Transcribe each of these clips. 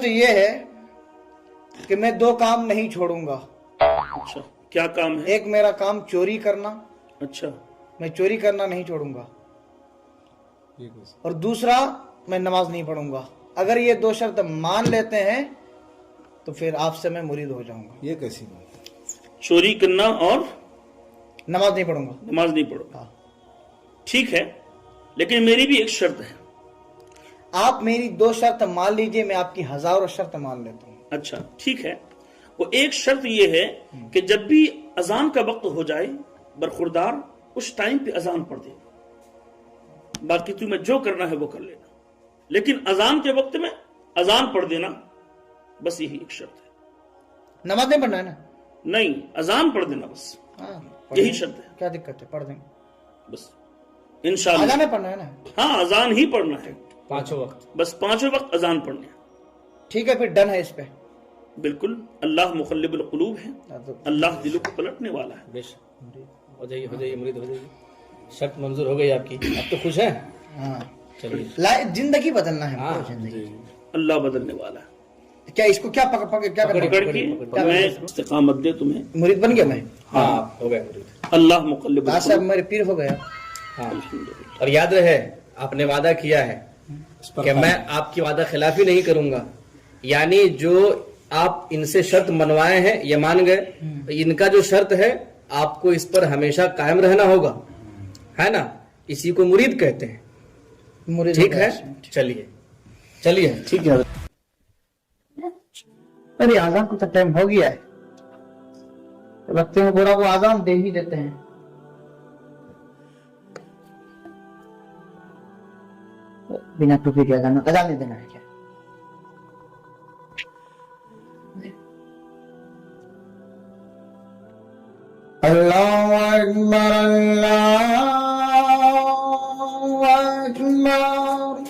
شرط یہ ہے کہ میں 2 کام نہیں چھوڑوں گا. اچھا کیا کام ہے؟ ایک میرا کام چوری کرنا. اچھا میں چوری کرنا نہیں چھوڑوں گا. اور دوسرا میں نماز نہیں پڑھوں گا. اگر یہ 2 شرط مان لیتے ہیں تو پھر آپ سے میں مرید ہو جاؤں گا. یہ کیسی بات؟ چوری کرنا اور نماز نہیں پڑھوں گا. نماز نہیں پڑھو گا. ٹھیک ہے، لیکن میری بھی ایک شرط ہے. آپ میری 2 شرط مان لیجئے، میں آپ کی 1000 شرط مان لیتا ہوں. اچھا ٹھیک ہے. وہ ایک شرط یہ ہے کہ جب بھی اذان کا وقت ہو جائے برخوردار اس ٹائم پہ اذان پڑھ دے. باقی تمہیں جو کرنا ہے وہ کر لینا، لیکن اذان کے وقت میں اذان پڑھ دینا، بس یہی ایک شرط ہے. نماز نہیں پڑھنا ہے نا؟ نہیں، اذان پڑھ دینا بس، یہی شرط ہے. کیا دقت ہے؟ پڑھ دیں. بس انشاءاللہ. اذان نہیں پڑھنا ہے نا؟ ہاں اذان ہی پڑھنا ہے، 5 وقت. بس 5 وقت اذان پڑھنے. ٹھیک ہے، پھر ڈن ہے اس پہ. بالکل. اللہ مقلب القلوب ہے، اللہ دلوں کو پلٹنے والا ہے. بے شک. ہو جائیے مرید ہو جائیے. شرط منظور ہو گئی آپ کی. اب تو خوش ہیں؟ ہاں چلیے. زندگی بدلنا ہے. ہاں زندگی اللہ بدلنے والا ہے. کیا اس کو کیا پکڑ کیا پکڑ کے میں استقامت دے تمہیں. مرید بن گیا میں. ہاں ہو گئے مرید. اللہ مقلب صاحب القلوب. میرے پیر ہو گیا. ہاں اور یاد رہے آپ نے وعدہ کیا ہے کہ میں آپ کی وعدہ خلافی نہیں کروں گا. یعنی جو آپ ان سے شرط منوائے ہیں یہ مان گئے، ان کا جو شرط ہے آپ کو اس پر ہمیشہ قائم رہنا ہوگا، ہے نا؟ اسی کو مرید کہتے ہیں. مرید ٹھیک ہے، چلیے ٹھیک ہے. ارے آزان کو تو ٹائم ہو گیا ہے. لگتے ہیں بورا کو آزان دے ہی دیتے ہیں. بنا ٹوپی کے اذان نہیں دینا ہے کیا؟ اللہ اکبر اللہ اکبر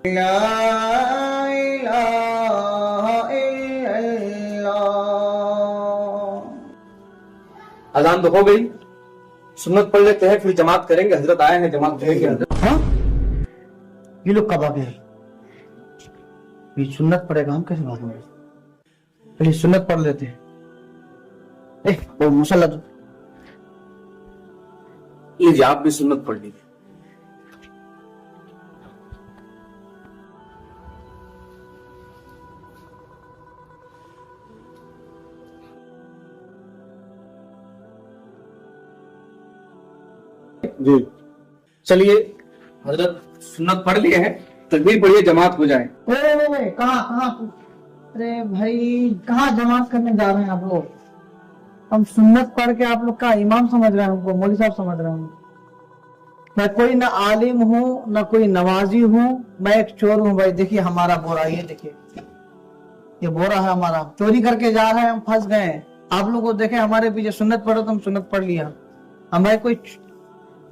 لا الہ الا اللہ. اذان تو ہو گئی، سنت پڑھ لیتے ہیں پھر جماعت کریں گے. حضرت آئے ہیں، جماعت کریں گے. ہاں یہ لوگ کب آ گئے؟ یہ سنت پڑھے گا، ہم کیسے بات ہوئے؟ پہلے سنت پڑھ لیتے ہیں. وہ مسلح تو یہ آپ بھی سنت پڑھ لیجیے. جی چلیے حضرت سنت پڑھ لیے ہیں، تکبیر پڑھیے، جماعت ہو جائے. کہاں ارے بھائی کہاں جماعت کرنے جا رہے ہیں آپ لوگ؟ ہم سنت پڑھ کے آپ لوگ کا امام سمجھ رہے ہیں، ہم کو مولوی صاحب سمجھ رہے ہیں. میں کوئی نہ عالم ہوں نہ کوئی نمازی ہوں، میں ایک چور ہوں. بھائی دیکھیے ہمارا بورا، یہ دیکھیے یہ بورا ہے ہمارا. چوری کر کے جا رہے ہیں، ہم پھنس گئے. آپ لوگ کو دیکھیں ہمارے پیچھے سنت پڑھو تو ہم سنت پڑھ لیا. ہمارے کوئی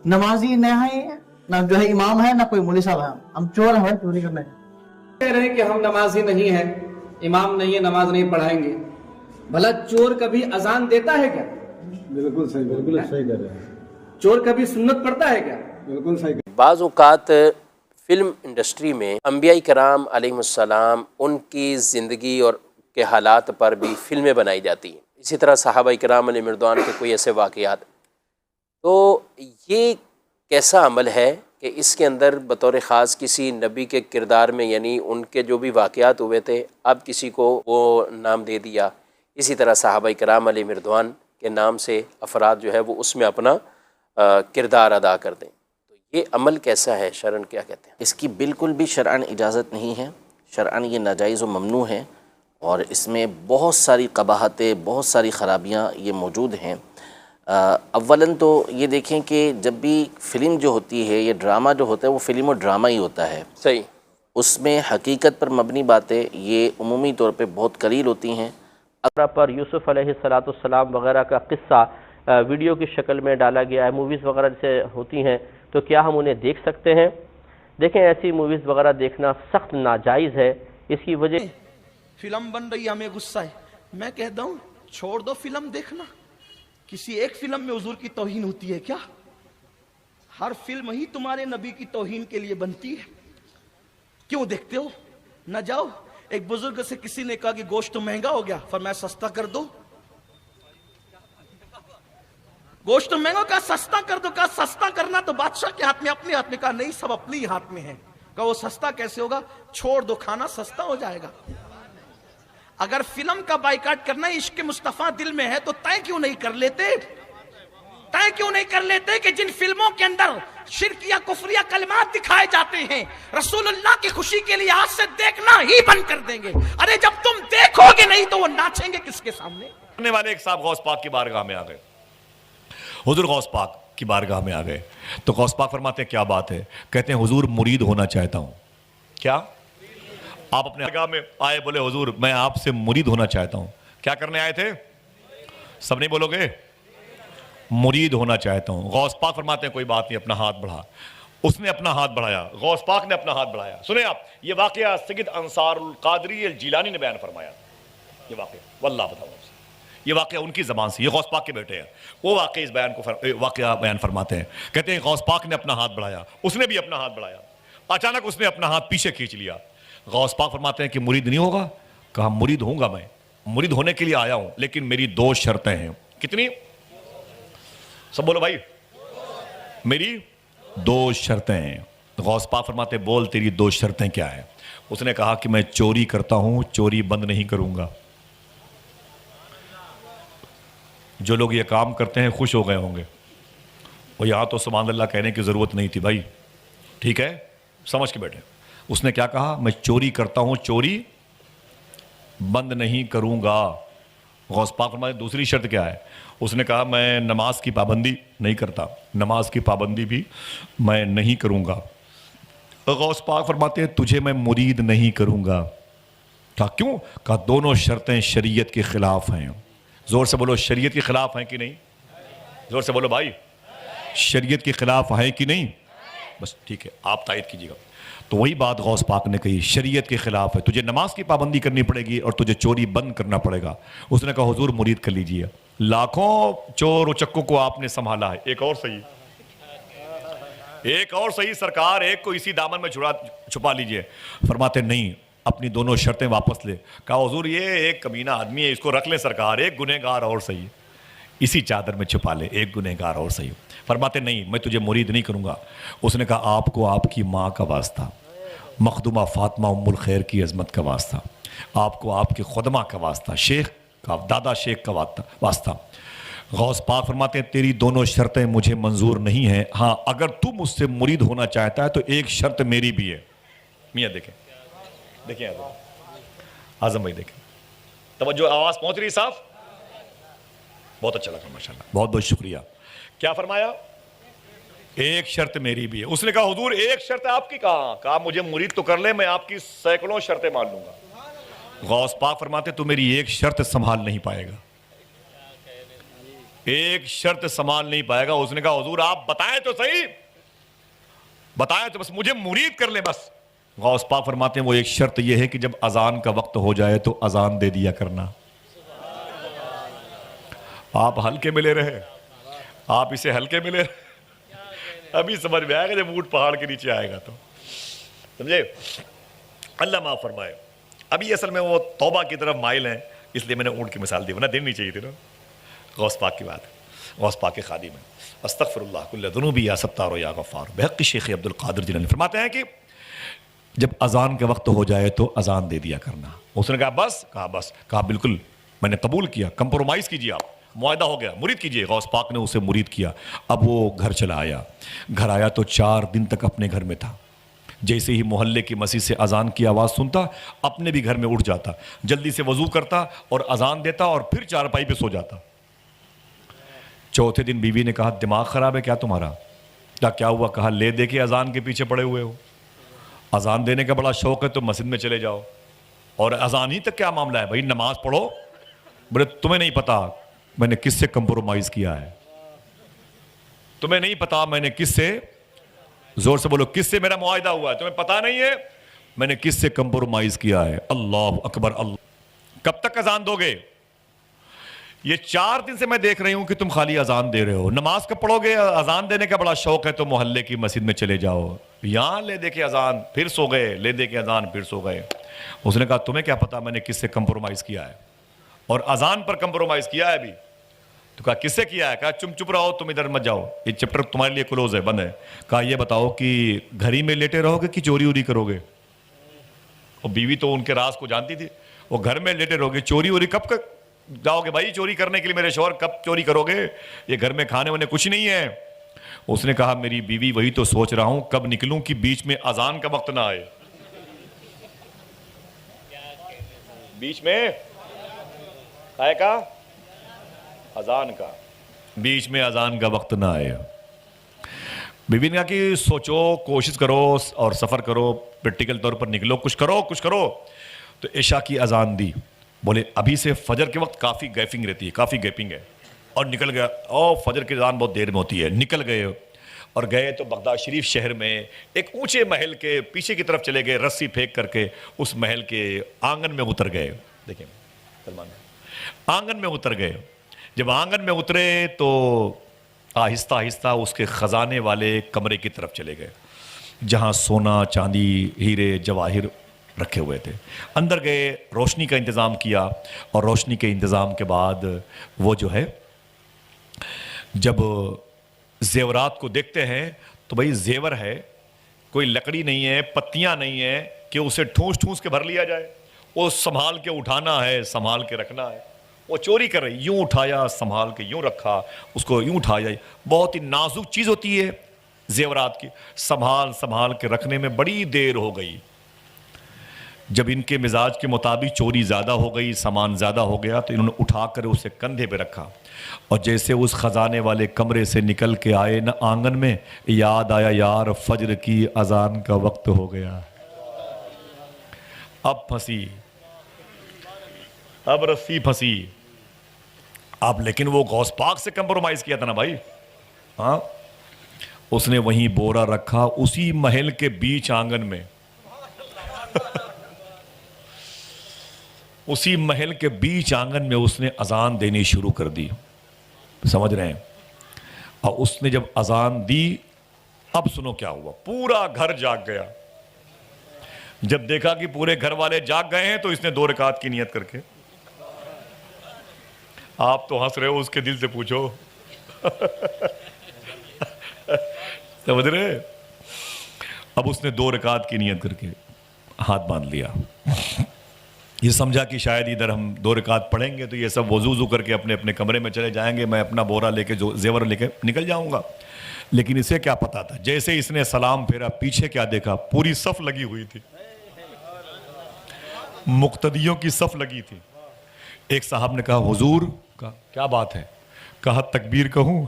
نمازی نہ ہے، نہ جو ہے امام ہے، نہ کوئی مولوی صاحب ہے. ہم چور ہیں، چوری کرنے. کہہ رہے ہیں کہ ہم نمازی نہیں ہیں، امام نہیں ہے، نماز نہیں پڑھائیں گے. بھلا چور کبھی اذان دیتا ہے کیا؟ بالکل صحیح کر رہے ہیں. چور کبھی سنت پڑھتا ہے کیا؟ بالکل صحیح. بعض اوقات فلم انڈسٹری میں انبیاء کرام علیہ السلام ان کی زندگی اور کے حالات پر بھی فلمیں بنائی جاتی ہیں. اسی طرح صحابہ کرام علیہ مردوان کے کوئی ایسے واقعات. تو یہ کیسا عمل ہے کہ اس کے اندر بطور خاص کسی نبی کے کردار میں، یعنی ان کے جو بھی واقعات ہوئے تھے اب کسی کو وہ نام دے دیا، اسی طرح صحابہ کرام علیہ مردوان کے نام سے افراد جو ہے وہ اس میں اپنا کردار ادا کر دیں. تو یہ عمل کیسا ہے، شرعاً کیا کہتے ہیں؟ اس کی بالکل بھی شرعاً اجازت نہیں ہے. شرعاً یہ ناجائز و ممنوع ہے، اور اس میں بہت ساری قباحتیں، بہت ساری خرابیاں یہ موجود ہیں. اولاً تو یہ دیکھیں کہ جب بھی فلم جو ہوتی ہے، یہ ڈرامہ جو ہوتا ہے وہ فلم و ڈرامہ ہی ہوتا ہے. صحیح. اس میں حقیقت پر مبنی باتیں یہ عمومی طور پہ بہت قلیل ہوتی ہیں. پر یوسف علیہ السلام وغیرہ کا قصہ ویڈیو کی شکل میں ڈالا گیا ہے، موویز وغیرہ سے ہوتی ہیں، تو کیا ہم انہیں دیکھ سکتے ہیں؟ دیکھیں ایسی موویز وغیرہ دیکھنا سخت ناجائز ہے. اس کی وجہ فلم بن رہی ہے، ہمیں غصہ ہے. میں کہتا ہوں چھوڑ دو فلم دیکھنا. کسی ایک فلم میں حضور کی توہین ہوتی ہے کیا؟ ہر فلم ہی تمہارے نبی کی توہین کے لیے بنتی ہے. کیوں دیکھتے ہو؟ نہ جاؤ. ایک بزرگ سے کسی نے کہا کہ گوشت تو مہنگا ہو گیا، فرمایا سستا کر دو. گوشت تو مہنگا، کہا سستا کر دو. کہا سستا کرنا تو بادشاہ کے ہاتھ میں، اپنے ہاتھ میں. کہا نہیں، سب اپنے ہی ہاتھ میں ہے. کہا وہ سستا کیسے ہوگا؟ چھوڑ دو کھانا، سستا ہو جائے گا. اگر فلم کا بائیکاٹ کرنا عشق مصطفیٰ دل میں ہے تو طے کیوں نہیں کر لیتے؟ طے کیوں نہیں کر لیتے کہ جن فلموں کے اندر شرک یا کفر یا کلمات دکھائے جاتے ہیں، رسول اللہ کی خوشی کے لیے آج سے دیکھنا ہی بند کر دیں گے. ارے جب تم دیکھو گے نہیں تو وہ ناچیں گے کس کے سامنے؟ کرنے والے ایک صاحب غوث پاک کی بارگاہ میں آ گئے، حضور غوث پاک کی بارگاہ میں آ گئے تو غوث پاک فرماتے ہیں کیا بات ہے؟ کہتے ہیں حضور مرید ہونا چاہتا ہوں. کیا آپ اپنے بارگاہ میں آئے، بولے حضور میں آپ سے مرید ہونا چاہتا ہوں. کیا کرنے آئے تھے؟ سب نہیں بولو گے؟ مرید ہونا چاہتا ہوں. غوث پاک فرماتے ہیں کوئی بات نہیں، اپنا ہاتھ بڑھا. اس نے اپنا ہاتھ بڑھایا، غوث پاک نے اپنا ہاتھ بڑھایا. سنیں آپ، یہ واقعہ سید انصار القادری الجیلانی نے بیان فرمایا. یہ واقعہ واللہ بتاؤ، یہ واقعہ ان کی زبان سے، یہ غوث پاک کے بیٹے ہیں، وہ واقعہ اس بیان کو واقعہ بیان فرماتے ہیں. کہتے ہیں غوث پاک نے اپنا ہاتھ بڑھایا، اس نے بھی اپنا ہاتھ بڑھایا. اچانک اس نے اپنا ہاتھ پیچھے کھینچ لیا. غوث پاک فرماتے ہیں کہ مرید نہیں ہوگا؟ کہا مرید ہوں گا، میں مرید ہونے کے لیے آیا ہوں، لیکن میری 2 شرطیں ہیں. کتنی؟ سب بولو بھائی. میری 2 شرطیں ہیں. غوث پاک فرماتے ہیں بول تیری 2 شرطیں کیا ہیں؟ اس نے کہا کہ میں چوری کرتا ہوں، چوری بند نہیں کروں گا. جو لوگ یہ کام کرتے ہیں خوش ہو گئے ہوں گے، اور یہاں تو سبحان اللہ کہنے کی ضرورت نہیں تھی بھائی، ٹھیک ہے، سمجھ کے بیٹھے. اس نے کیا کہا؟ میں چوری کرتا ہوں، چوری بند نہیں کروں گا. غوث پاک فرماتے دوسری شرط کیا ہے؟ اس نے کہا میں نماز کی پابندی نہیں کرتا، نماز کی پابندی بھی میں نہیں کروں گا. غوث پاک فرماتے ہیں تجھے میں مرید نہیں کروں گا. کہا کیوں؟ کہا دونوں شرطیں شریعت کے خلاف ہیں. زور سے بولو شریعت کے خلاف ہیں کہ نہیں؟ زور سے بولو بھائی، شریعت کے خلاف ہیں کہ نہیں؟ بس ٹھیک ہے، آپ تائید کیجیے گا. تو وہی بات غوث پاک نے کہی، شریعت کے خلاف ہے، تجھے نماز کی پابندی کرنی پڑے گی اور تجھے چوری بند کرنا پڑے گا. اس نے کہا حضور مرید کر لیجیے. لاکھوں چور و چکوں کو آپ نے سنبھالا ہے، ایک اور صحیح، ایک اور صحیح سرکار، ایک کو اسی دامن میں چھپا لیجیے. فرماتے نہیں، اپنی دونوں شرطیں واپس لے. کہا حضور یہ ایک کمینہ آدمی ہے، اس کو رکھ لیں سرکار، ایک گنہگار اور صحیح، اسی چادر میں چھپا لے، ایک گنہگار اور صحیح. فرماتے نہیں، میں تجھے مرید نہیں کروں گا. اس نے کہا آپ کو آپ کی ماں کا واسطہ، مخدومہ فاطمہ ام الخیر کی عظمت کا واسطہ، آپ کو آپ کے خدمہ کا واسطہ، شیخ کا، دادا شیخ کا واسطہ. غوث پاک فرماتے ہیں تیری دونوں شرطیں مجھے منظور نہیں ہیں، ہاں اگر تو مجھ سے مرید ہونا چاہتا ہے تو ایک شرط میری بھی ہے. میاں دیکھیں، دیکھیں اعظم بھائی، دیکھیں توجہ، آواز پہنچ رہی صاحب؟ بہت اچھا لگا ماشاءاللہ، بہت بہت شکریہ. کیا فرمایا؟ ایک شرط میری بھی ہے. اس نے کہا حضور ایک شرط آپ کی کہاں؟ کہا مجھے مرید تو کر لے، میں آپ کی سینکڑوں شرطیں مان لوں گا. غوث پاک فرماتے تو میری ایک شرط سنبھال نہیں پائے گا، ایک شرط سنبھال نہیں پائے گا. اس نے کہا حضور آپ بتائیں تو صحیح، بتائیں تو بس، مجھے مرید کر لے بس. غوث پاک فرماتے ہیں وہ ایک شرط یہ ہے کہ جب اذان کا وقت ہو جائے تو اذان دے دیا کرنا. آپ ہلکے میں لے رہے، آپ اسے ہلکے میں لے رہے، ابھی سمجھ میں آئے گا جب اونٹ پہاڑ کے نیچے آئے گا تو. سمجھے؟ اللہ معاف فرمائے. ابھی اصل میں وہ توبہ کی طرف مائل ہیں، اس لیے میں نے اونٹ کی مثال دی، ورنہ دینی نہیں چاہیے تھی نا. غوث پاک کی بات ہے، غوث پاک کے خادم ہیں. استغفر اللہ کل ذنوبی یا ستار یا غفار. بحق شیخ عبد القادر جیلانی فرماتے ہیں کہ جب اذان کا وقت ہو جائے تو اذان دے دیا کرنا. اس نے کہا بس؟ کہا بس. کہا بالکل میں نے قبول کیا، کمپرومائز کیجیے، آپ معاہدہ ہو گیا، مرید کیجیے. غوث پاک نے اسے مرید کیا. اب وہ گھر چلا آیا. گھر آیا تو 4 دن تک اپنے گھر میں تھا. جیسے ہی محلے کی مسجد سے اذان کی آواز سنتا اپنے بھی گھر میں اٹھ جاتا، جلدی سے وضو کرتا اور اذان دیتا اور پھر چارپائی پہ سو جاتا. چوتھے دن بیوی نے کہا دماغ خراب ہے کیا تمہارا؟ کیا ہوا؟ کہا لے دے کے اذان کے پیچھے پڑے ہوئے ہو، اذان دینے کا بڑا شوق ہے تو مسجد میں چلے جاؤ، اور اذان ہی تک کیا معاملہ ہے بھائی، نماز پڑھو. بولے تمہیں نہیں پتا میں نے کس سے کمپرومائز کیا ہے، تمہیں نہیں پتا میں نے کس سے، زور سے بولو کس سے میرا معاہدہ ہوا ہے، تمہیں پتا نہیں ہے میں نے کس سے کمپرومائز کیا ہے. اللہ اکبر. اللہ کب تک اذان دو گے؟ یہ 4 دن سے میں دیکھ رہی ہوں کہ تم خالی اذان دے رہے ہو. نماز کب پڑھو گے؟ اذان دینے کا بڑا شوق ہے تو محلے کی مسجد میں چلے جاؤ. یہاں لے دے کے اذان پھر سو گئے, لے دے کے اذان پھر سو گئے. اس نے کہا تمہیں کیا پتا میں نے کس سے کمپرومائز کیا ہے, اور اذان پر کمپرومائز کیا ہے ابھی. تو کہا کس سے کیا ہے؟ کہا چپ رہو, تم ادھر مت جاؤ, یہ چیپٹر تمہارے لیے کلوز ہے, بند ہے. کہا یہ بتاؤ کہ گھر ہی میں لیٹے رہو گے کہ چوری ووری کرو گے؟ اور بیوی تو ان کے راز کو جانتی تھی. وہ گھر میں لیٹے رہو گے, چوری ووری کب جاؤ گے بھائی چوری کرنے کے لیے؟ میرے شوہر کب چوری کرو گے؟ یہ گھر میں کھانے وانے کچھ نہیں ہے. اس نے کہا میری بیوی وہی تو سوچ رہا ہوں کب نکلوں کہ بیچ میں اذان کا وقت نہ آئے. بیچ میں آئے کا اذان کا, بیچ میں اذان کا وقت نہ آئے. بیوی نے کہا کہ سوچو, کوشش کرو اور سفر کرو, پریکٹیکل طور پر نکلو, کچھ کرو. تو عشاء کی اذان دی. بولے ابھی سے فجر کے وقت کافی گیپنگ رہتی ہے, کافی گیپنگ ہے. اور نکل گیا. فجر کی اذان بہت دیر میں ہوتی ہے. نکل گئے اور گئے تو بغداد شریف شہر میں ایک اونچے محل کے پیچھے کی طرف چلے گئے, رسی پھینک کر کے اس محل کے آنگن میں اتر گئے. دیکھیں سلمان, آنگن میں اتر گئے. جب آنگن میں اترے تو آہستہ آہستہ اس کے خزانے والے کمرے کی طرف چلے گئے جہاں سونا, چاندی, ہیرے, جواہر رکھے ہوئے تھے. اندر گئے, روشنی کا انتظام کیا, اور روشنی کے انتظام کے بعد وہ جو ہے جب زیورات کو دیکھتے ہیں تو بھئی زیور ہے, کوئی لکڑی نہیں ہے, پتیاں نہیں ہیں کہ اسے ٹھونس کے بھر لیا جائے. وہ سنبھال کے اٹھانا ہے, سنبھال کے رکھنا ہے. وہ چوری کر رہے, یوں اٹھایا, سنبھال کے یوں رکھا, اس کو یوں اٹھایا. بہت ہی نازک چیز ہوتی ہے زیورات کی, سنبھال کے رکھنے میں بڑی دیر ہو گئی. جب ان کے مزاج کے مطابق چوری زیادہ ہو گئی, سامان زیادہ ہو گیا, تو انہوں نے اٹھا کر اسے کندھے پہ رکھا. اور جیسے اس خزانے والے کمرے سے نکل کے آئے نا آنگن میں, یاد آیا یار فجر کی اذان کا وقت ہو گیا. اب پھنسی, اب رسی پھنسی. اب لیکن وہ غوث پاک سے کمپرومائز کیا تھا نا بھائی. ہاں, اس نے وہیں بورا رکھا اسی محل کے بیچ آنگن میں. اسی محل کے بیچ آنگن میں اس نے اذان دینی شروع کر دی. سمجھ رہے ہیں؟ اور اس نے جب اذان دی, اب سنو کیا ہوا. پورا گھر جاگ گیا. جب دیکھا کہ پورے گھر والے جاگ گئے ہیں تو اس نے 2 رکعت کی نیت کر کے, آپ تو ہنس رہے ہو, اس کے دل سے پوچھو. سمجھ رہے؟ اب اس نے 2 رکعت کی نیت کر کے ہاتھ باندھ لیا. یہ سمجھا کہ شاید ادھر ہم 2 رکعت پڑھیں گے تو یہ سب وضو کر کے اپنے اپنے کمرے میں چلے جائیں گے, میں اپنا بورا لے کے جو زیور لے کے نکل جاؤں گا. لیکن اسے کیا پتا تھا, جیسے اس نے سلام پھیرا, پیچھے کیا دیکھا, پوری صف لگی ہوئی تھی, مقتدیوں کی صف لگی تھی. ایک صاحب نے کہا حضور, کہا کیا بات ہے؟ کہا تکبیر کہوں؟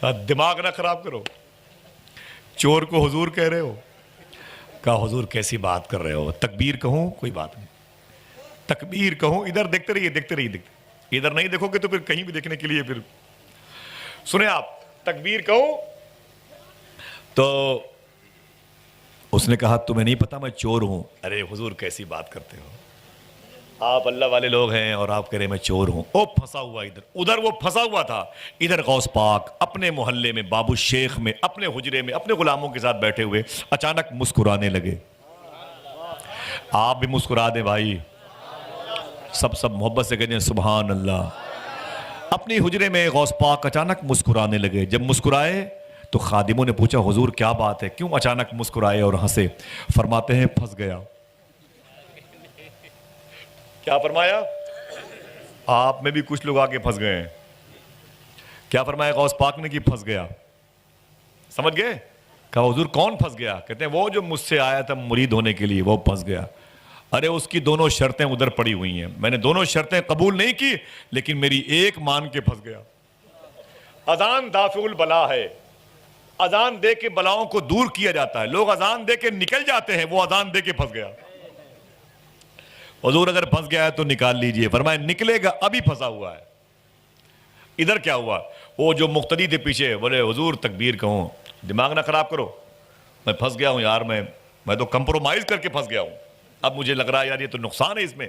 کہا دماغ نہ خراب کرو, چور کو حضور کہہ رہے ہو. کہا حضور کیسی بات کر رہے ہو, تکبیر کہوں؟ کوئی بات نہیں, تکبیر کہوں. ادھر دیکھتے رہیے, ادھر نہیں دیکھو گے تو پھر کہیں بھی دیکھنے کے لیے پھر سنیں آپ, تکبیر کہوں؟ تو اس نے کہا تمہیں نہیں پتا میں چور ہوں. ارے حضور کیسی بات کرتے ہو, آپ اللہ والے لوگ ہیں اور آپ کہہ رہے میں چور ہوں. او پھنسا ہوا ادھر وہ پھنسا ہوا تھا. ادھر غوث پاک اپنے محلے میں, بابو شیخ میں, اپنے حجرے میں اپنے غلاموں کے ساتھ بیٹھے ہوئے اچانک مسکرانے لگے. آپ بھی مسکرا دیں بھائی, سب محبت سے کہتے ہیں سبحان اللہ. اپنی حجرے میں غوث پاک اچانک مسکرانے لگے. جب مسکرائے تو خادموں نے پوچھا حضور کیا بات ہے, کیوں اچانک مسکرائے اور ہنسے؟ فرماتے ہیں پھنس گیا. کیا فرمایا؟ آپ میں بھی کچھ لوگ آگے پھنس گئے ہیں. کیا فرمایا غوث پاک نے کہ پھنس گیا؟ سمجھ گئے؟ کہا حضور کون پھنس گیا؟ کہتے ہیں وہ جو مجھ سے آیا تھا مرید ہونے کے لیے, وہ پھنس گیا. ارے اس کی دونوں شرطیں ادھر پڑی ہوئی ہیں, میں نے دونوں شرطیں قبول نہیں کی لیکن میری ایک مان کے پھنس گیا. اذان دافع البلا ہے, اذان دے کے بلاؤں کو دور کیا جاتا ہے. لوگ اذان دے کے نکل جاتے ہیں, وہ اذان دے کے پھنس گیا. حضور اگر پھنس گیا ہے تو نکال لیجئے. فرمایا نکلے گا, ابھی پھنسا ہوا ہے. ادھر کیا ہوا, وہ جو مقتدی تھے پیچھے بولے حضور تکبیر کہوں؟ دماغ نہ خراب کرو, میں پھنس گیا ہوں یار, میں تو کمپرومائز کر کے پھنس گیا ہوں. اب مجھے لگ رہا ہے یار یہ تو نقصان ہے اس میں.